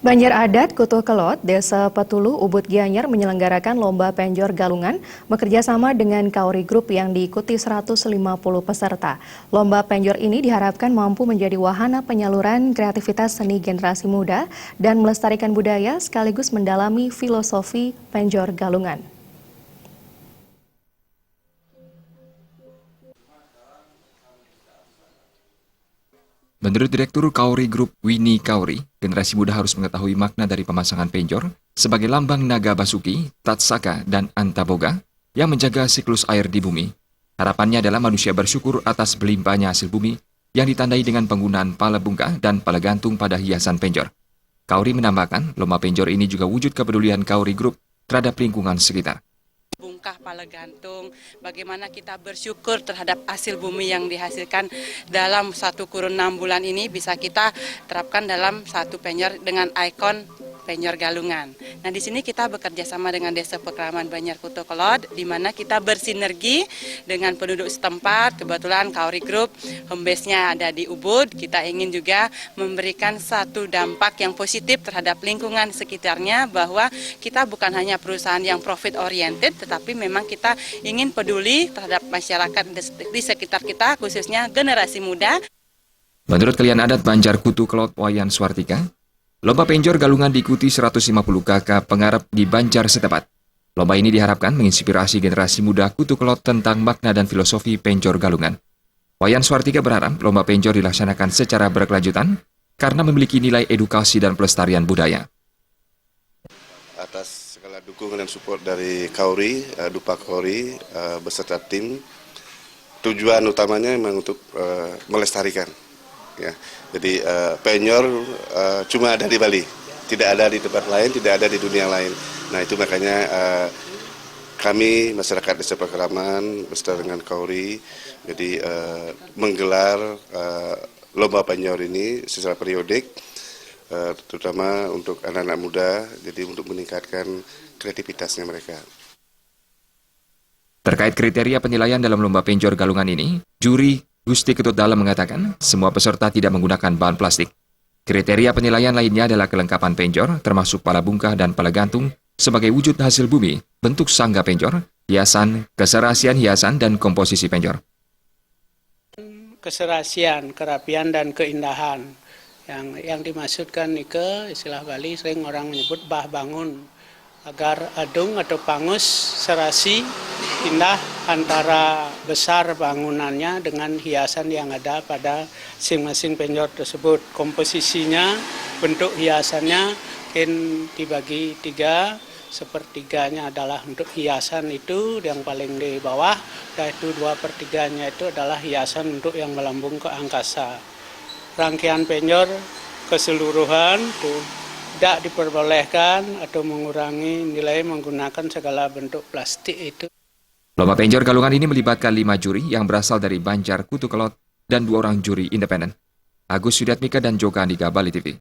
Banjar Adat Kutu Kelot, Desa Petulu, Ubud Gianyar menyelenggarakan Lomba Penjor Galungan bekerjasama dengan Kauri Group yang diikuti 150 peserta. Lomba penjor ini diharapkan mampu menjadi wahana penyaluran kreativitas seni generasi muda dan melestarikan budaya sekaligus mendalami filosofi penjor galungan. Menurut Direktur Kauri Group Winnie Kauri, generasi muda harus mengetahui makna dari pemasangan penjor sebagai lambang naga basuki, tatsaka, dan antaboga yang menjaga siklus air di bumi. Harapannya adalah manusia bersyukur atas berlimpahnya hasil bumi yang ditandai dengan penggunaan pala bungka dan pala gantung pada hiasan penjor. Kauri menambahkan, lomba penjor ini juga wujud kepedulian Kauri Group terhadap lingkungan sekitar. Bungkah pala gantung, bagaimana kita bersyukur terhadap hasil bumi yang dihasilkan dalam 1 kurun 6 bulan ini bisa kita terapkan dalam satu penjor dengan ikon penjor galungan. Nah, di sini kita bekerja sama dengan Desa Pekraman Banjar Kutu Kelot, di mana kita bersinergi dengan penduduk setempat. Kebetulan Kauri Group home base-nya ada di Ubud. Kita ingin juga memberikan satu dampak yang positif terhadap lingkungan sekitarnya, bahwa kita bukan hanya perusahaan yang profit oriented, tetapi memang kita ingin peduli terhadap masyarakat di sekitar kita, khususnya generasi muda. Menurut Kalian Adat Banjar Kutu Kelot Wayan Swartika, lomba penjor galungan diikuti 150 kakak pengarap di Banjar setempat. Lomba ini diharapkan menginspirasi generasi muda Kutu Kelot tentang makna dan filosofi penjor galungan. Wayan Swartika berharap lomba penjor dilaksanakan secara berkelanjutan karena memiliki nilai edukasi dan pelestarian budaya. Atas segala dukungan dan support dari Kauri, Dupa Kauri, beserta tim, tujuan utamanya memang untuk melestarikan. Ya, jadi penjor cuma ada di Bali, tidak ada di tempat lain, tidak ada di dunia lain. Nah, itu makanya kami masyarakat Desa Pekraman beserta dengan Kauri, jadi menggelar lomba penjor ini secara periodik, terutama untuk anak-anak muda, jadi untuk meningkatkan kreativitasnya mereka. Terkait kriteria penilaian dalam lomba penjor galungan ini, juri Gusti Ketut Dalam mengatakan semua peserta tidak menggunakan bahan plastik. Kriteria penilaian lainnya adalah kelengkapan penjor, termasuk pala bungkah dan pala gantung, sebagai wujud hasil bumi, bentuk sangga penjor, hiasan, keserasian hiasan, dan komposisi penjor. Keserasian, kerapian, dan keindahan. Yang dimaksudkan ke istilah Bali sering orang menyebut bah bangun, agar adung atau pangus serasi indah antara besar bangunannya dengan hiasan yang ada pada masing-masing penjor tersebut. Komposisinya, bentuk hiasannya mungkin dibagi 3, sepertiganya adalah untuk hiasan itu yang paling di bawah, dan itu 2/3-nya itu adalah hiasan untuk yang melambung ke angkasa. Rangkaian penjor keseluruhan itu tidak diperbolehkan atau mengurangi nilai menggunakan segala bentuk plastik itu. Lomba penjor galungan ini melibatkan 5 juri yang berasal dari Banjar Kutu Kelot dan 2 orang juri independen. Agus Sudiatmika dan Joka Andika, Bali TV.